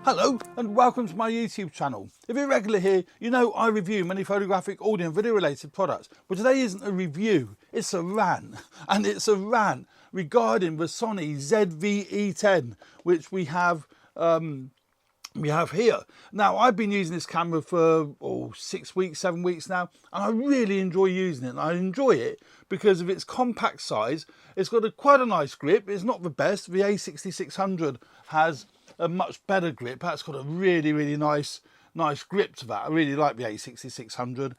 Hello and welcome to my YouTube channel. If you're regular here, you know I review many photographic, audio and video related products, but today isn't a review, it's a rant. And it's a rant regarding the Sony ZV-E10, which we have here. Now, I've been using this camera for 6 weeks, 7 weeks now, and I really enjoy using it. And I enjoy it because of its compact size. It's got quite a nice grip. It's not the best. The A6600 has a much better grip. That's got a really nice grip to that. I really like the A6600.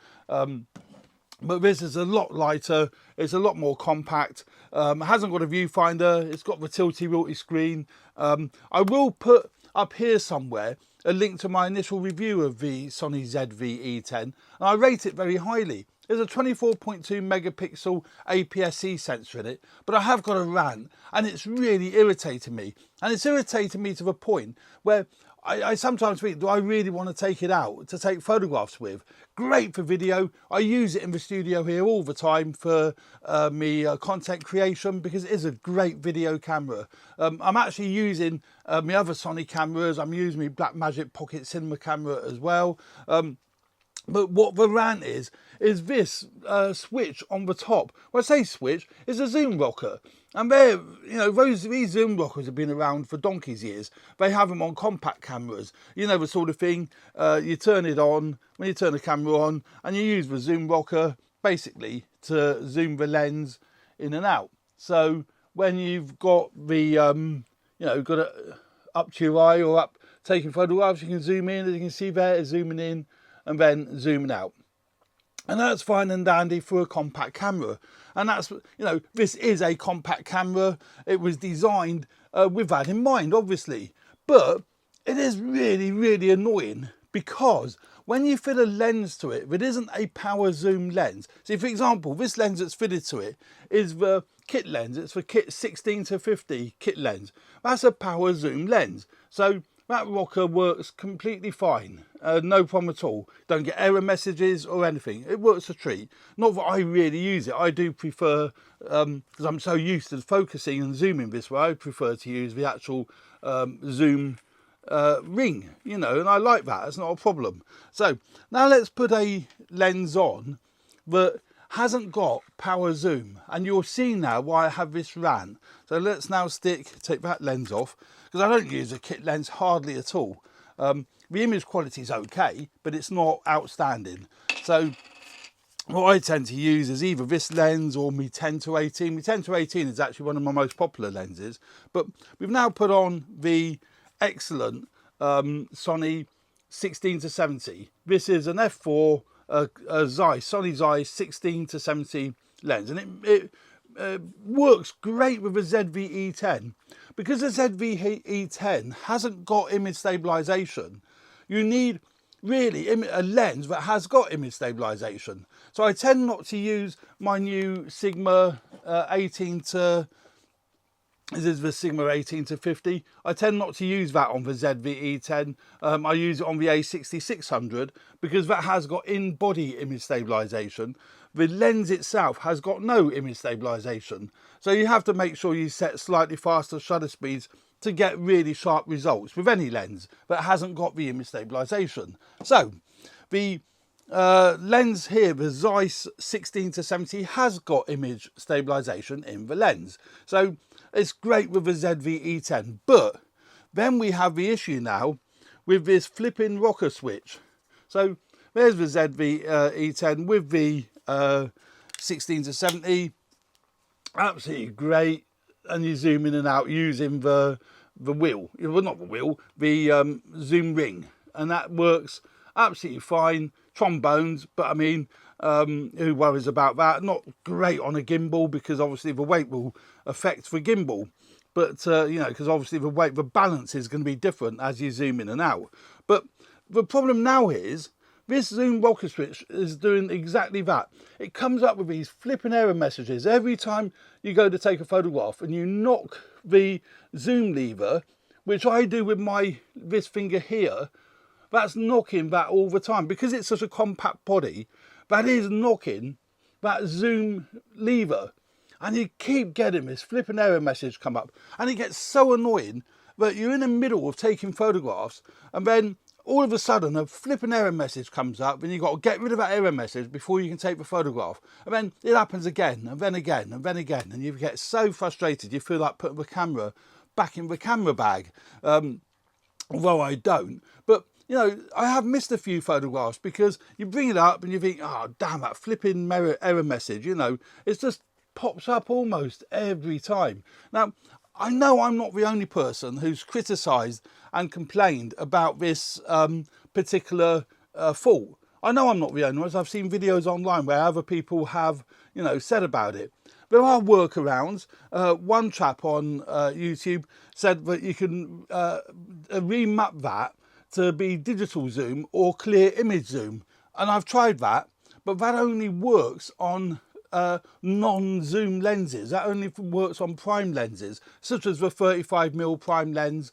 But this is a lot lighter, it's a lot more compact, it hasn't got a viewfinder, it's got the tilty-wilty screen. I will put up here somewhere a link to my initial review of the Sony ZV-E10, and I rate it very highly. There's a 24.2 megapixel APS-C sensor in it, but I have got a rant, and it's really irritating me. And it's irritating me to the point where I sometimes think, do I really want to take it out to take photographs with? Great for video. I use it in the studio here all the time for me content creation because it is a great video camera. I'm actually using my other Sony cameras. I'm using my Blackmagic Pocket Cinema camera as well. But what the rant is this switch on the top. When I say switch, it's a zoom rocker. And they're, these zoom rockers have been around for donkey's years. They have them on compact cameras. You know, the sort of thing, you turn it on, when you turn the camera on, and you use the zoom rocker, basically, to zoom the lens in and out. So when you've got the, got it up to your eye or up taking photographs, you can zoom in, as you can see there, it's zooming in, and then zooming out. And that's fine and dandy for a compact camera. And that's, this is a compact camera. It was designed with that in mind, obviously. But it is really annoying because when you fit a lens to it isn't a power zoom lens. See, for example, this lens that's fitted to it is the kit lens. It's the kit 16-50 kit lens. That's a power zoom lens. So that rocker works completely fine, no problem at all. Don't get error messages or anything. It works a treat. Not that I really use it. I do prefer, because I'm so used to focusing and zooming this way, I prefer to use the actual zoom ring, and I like that. It's not a problem. So now let's put a lens on that hasn't got power zoom, and you'll see now why I have this rant. So let's now take that lens off, because I don't use a kit lens hardly at all. The image quality is okay, but it's not outstanding. So what I tend to use is either this lens or my 10-18. My 10-18 is actually one of my most popular lenses, but we've now put on the excellent Sony 16-70. This is an f4 Sony Zeiss 16-70 lens, and it works great with the ZV-E10. Because the ZV-E10 hasn't got image stabilization, you need really a lens that has got image stabilization. So I tend not to use my new Sigma 18 to, this is the Sigma 18-50. I tend not to use that on the ZV-E10. I use it on the A6600 because that has got in-body image stabilization. The lens itself has got no image stabilization. So you have to make sure you set slightly faster shutter speeds to get really sharp results with any lens that hasn't got the image stabilization. So the lens here, the Zeiss 16-70, has got image stabilization in the lens. So it's great with the ZV-E10, but then we have the issue now with this flipping rocker switch. So there's the ZV-E10 with the 16-70, absolutely great, and you zoom in and out using the wheel, well, not the wheel, the zoom ring, and that works absolutely fine. Trombones, but I mean, who worries about that? Not great on a gimbal because obviously the weight will affect the gimbal, but because obviously the balance is going to be different as you zoom in and out. But the problem now is this zoom rocker switch is doing exactly that. It comes up with these flipping error messages every time you go to take a photograph and you knock the zoom lever, which I do with this finger here. That's knocking that all the time because it's such a compact body. That is knocking that zoom lever, and you keep getting this flipping error message come up, and it gets so annoying but you're in the middle of taking photographs, and then all of a sudden a flipping error message comes up, and you've got to get rid of that error message before you can take the photograph. And then it happens again, and then again, and then again, and you get so frustrated you feel like putting the camera back in the camera bag. Although I don't, but you know, I have missed a few photographs because you bring it up and you think, oh damn, that flipping error message, you know, it just pops up almost every time. Now, I know I'm not the only person who's criticised and complained about this particular fault. I know I'm not the only one. I've seen videos online where other people have, you know, said about it. There are workarounds. One chap on YouTube said that you can remap that to be digital zoom or clear image zoom. And I've tried that, but that only works on non-zoom lenses. That only works on prime lenses, such as the 35mm prime lens,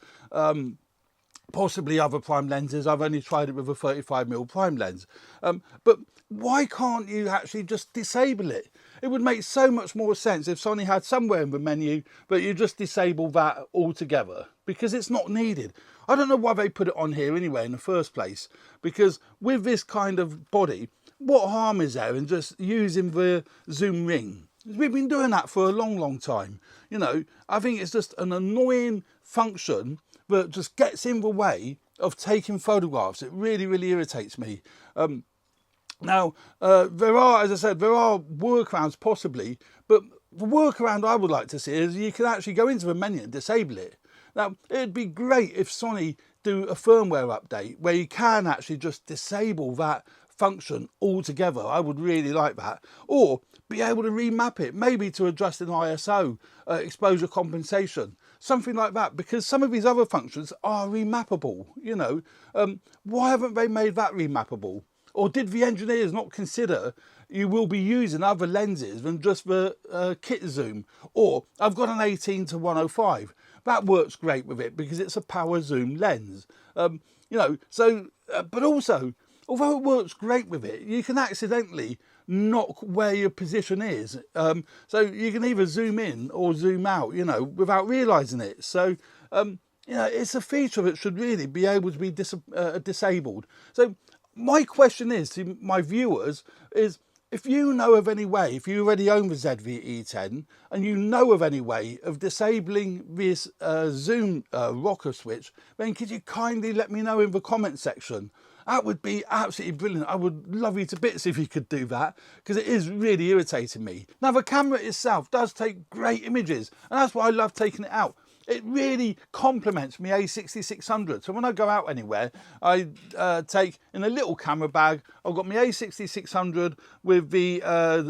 possibly other prime lenses. I've only tried it with a 35mm prime lens. But why can't you actually just disable it? It would make so much more sense if Sony had somewhere in the menu that you just disable that altogether, because it's not needed. I don't know why they put it on here anyway in the first place, because with this kind of body, what harm is there in just using the zoom ring? We've been doing that for a long time. You know, I think it's just an annoying function that just gets in the way of taking photographs. It really irritates me. Now, there are, as I said, there are workarounds possibly, but the workaround I would like to see is you can actually go into the menu and disable it. Now, it'd be great if Sony do a firmware update where you can actually just disable that function altogether. I would really like that. Or be able to remap it, maybe to adjust an ISO, exposure compensation, something like that, because some of these other functions are remappable, you know. Why haven't they made that remappable? Or did the engineers not consider you will be using other lenses than just the kit zoom? Or I've got an 18 to 105. That works great with it because it's a power zoom lens. You know, so, but also, although it works great with it, you can accidentally knock where your position is. So you can either zoom in or zoom out, you know, without realising it. So, you know, it's a feature that should really be able to be disabled. So my question is to my viewers is, if you know of any way, if you already own the ZV-E10 and you know of any way of disabling this zoom rocker switch, then could you kindly let me know in the comment section? That would be absolutely brilliant. I would love you to bits if you could do that, because it is really irritating me. Now, the camera itself does take great images, and that's why I love taking it out. It really complements my A6600. So when I go out anywhere, I take in a little camera bag, I've got my A6600 with the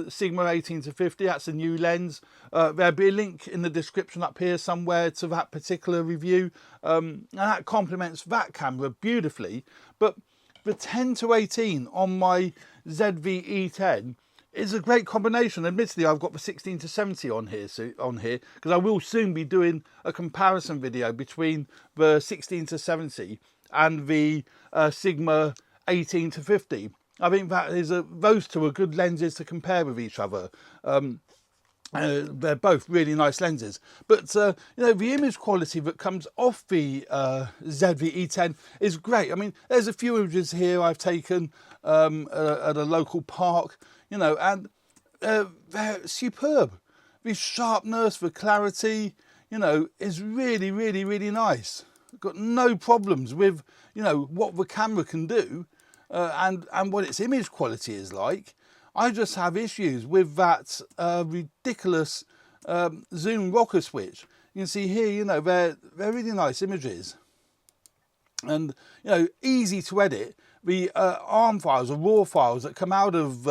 Sigma 18 to 50. That's a new lens. There'll be a link in the description up here somewhere to that particular review. And that complements that camera beautifully. But the 10 to 18 on my ZV-E10 is a great combination. Admittedly, I've got the 16 to 70 on here, because I will soon be doing a comparison video between the 16 to 70 and the Sigma 18 to 50. I think that is those two are good lenses to compare with each other. They're both really nice lenses, but you know, the image quality that comes off the ZV-E10 is great. I mean, there's a few images here I've taken at a local park, you know, and they're superb. The sharpness, the clarity, you know, is really nice. I've got no problems with, you know, what the camera can do and what its image quality is like. I just have issues with that ridiculous zoom rocker switch. You can see here, you know, they're really nice images. And, you know, easy to edit. The ARM files or RAW files that come out of,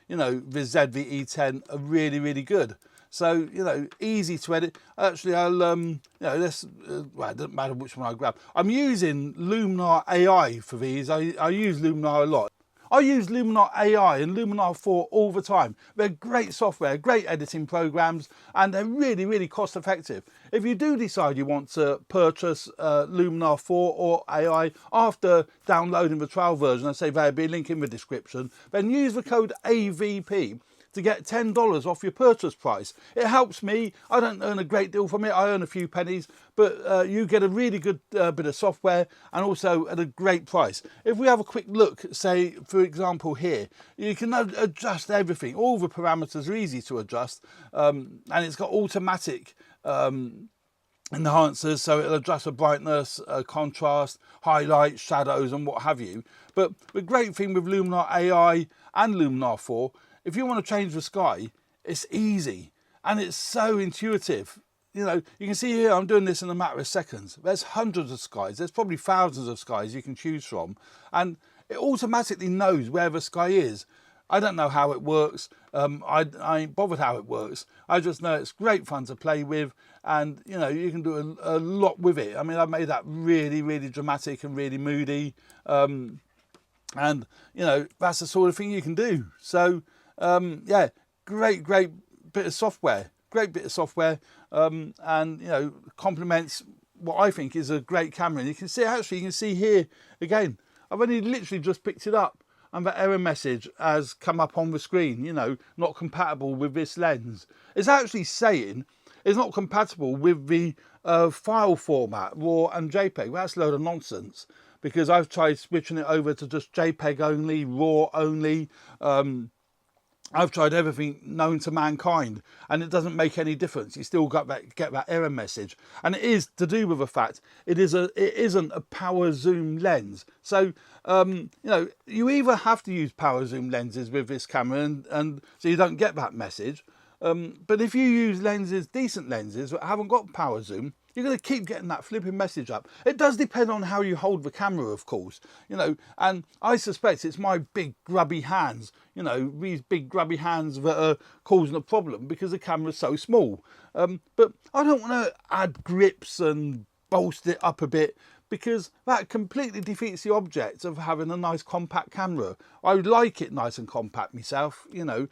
you know, the ZV-E10 are really good. So, you know, easy to edit. Actually, I'll, you know, this, well, it doesn't matter which one I grab. I'm using Luminar AI for these. I use Luminar a lot. I use Luminar AI and Luminar 4 all the time. They're great software, great editing programs, and they're really cost effective. If you do decide you want to purchase Luminar 4 or AI after downloading the trial version, I say there'll be a link in the description, then use the code AVP to get $10 off your purchase price. It helps me. I don't earn a great deal from it. I earn a few pennies, but you get a really good bit of software, and also at a great price. If we have a quick look, say for example here, you can adjust everything. All the parameters are easy to adjust, and it's got automatic enhancers, so it'll adjust the brightness, contrast, highlights, shadows and what have you. But the great thing with Luminar AI and Luminar 4, if you want to change the sky, it's easy and it's so intuitive. You know, you can see here I'm doing this in a matter of seconds. There's hundreds of skies, there's probably thousands of skies you can choose from, and it automatically knows where the sky is. I don't know how it works. I ain't bothered how it works. I just know it's great fun to play with, and you know, you can do a lot with it. I mean, I've made that really, really dramatic and really moody, and you know, that's the sort of thing you can do. So yeah, great bit of software, and you know, complements what I think is a great camera. And you can see, actually, you can see here again, I've only literally just picked it up, and the error message has come up on the screen, you know, not compatible with this lens. It's actually saying it's not compatible with the file format, RAW and JPEG. Well, that's a load of nonsense, because I've tried switching it over to just JPEG only, RAW only. I've tried everything known to mankind, and it doesn't make any difference. You still get that error message, and it is to do with the fact it isn't a power zoom lens. So you know, you either have to use power zoom lenses with this camera, and so you don't get that message. But if you use lenses, decent lenses that haven't got power zoom, you're going to keep getting that flipping message up. It does depend on how you hold the camera, of course, you know, and I suspect it's my big grubby hands, you know, these big grubby hands that are causing a problem, because the camera's so small. But I don't want to add grips and bolster it up a bit, because that completely defeats the object of having a nice compact camera. I like it nice and compact myself, you know.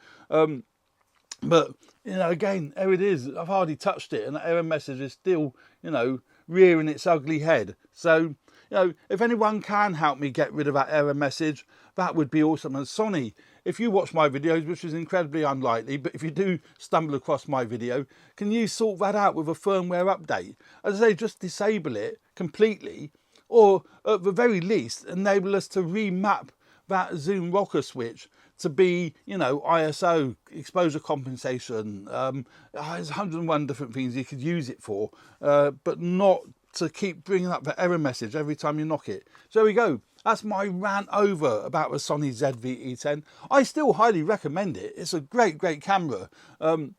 But, you know, again, there it is. I've hardly touched it, and the error message is still, you know, rearing its ugly head. So, you know, if anyone can help me get rid of that error message, that would be awesome. And Sony, if you watch my videos, which is incredibly unlikely, but if you do stumble across my video, can you sort that out with a firmware update? As I say, just disable it completely, or at the very least, enable us to remap that zoom rocker switch to be, you know, ISO, exposure compensation. There's 101 different things you could use it for, but not to keep bringing up the error message every time you knock it. So there we go. That's my rant over about the Sony ZV-E10. I still highly recommend it. It's a great camera. And,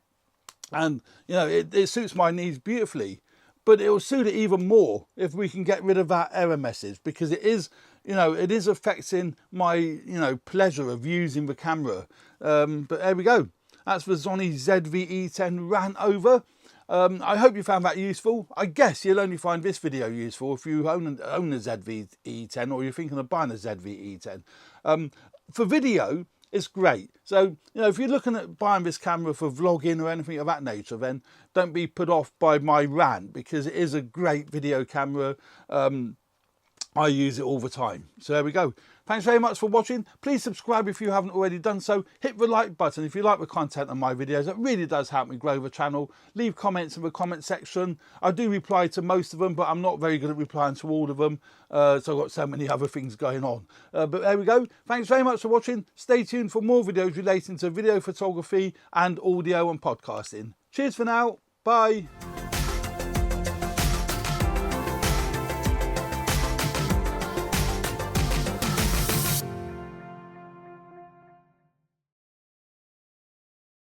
you know, it suits my needs beautifully. But it will suit it even more if we can get rid of that error message, because it is, you know, it is affecting my, you know, pleasure of using the camera. But there we go. That's the Sony ZV-E10 rant over. I hope you found that useful. I guess you'll only find this video useful if you own a ZV-E10, or you're thinking of buying a ZV-E10. For video, it's great. So, you know, if you're looking at buying this camera for vlogging or anything of that nature, then don't be put off by my rant, because it is a great video camera. I use it all the time. So there we go. Thanks very much for watching. Please subscribe if you haven't already done so. Hit the like button if you like the content of my videos. It really does help me grow the channel. Leave comments in the comment section. I do reply to most of them, but I'm not very good at replying to all of them. So I've got so many other things going on. But there we go. Thanks very much for watching. Stay tuned for more videos relating to video photography and audio and podcasting. Cheers for now. Bye.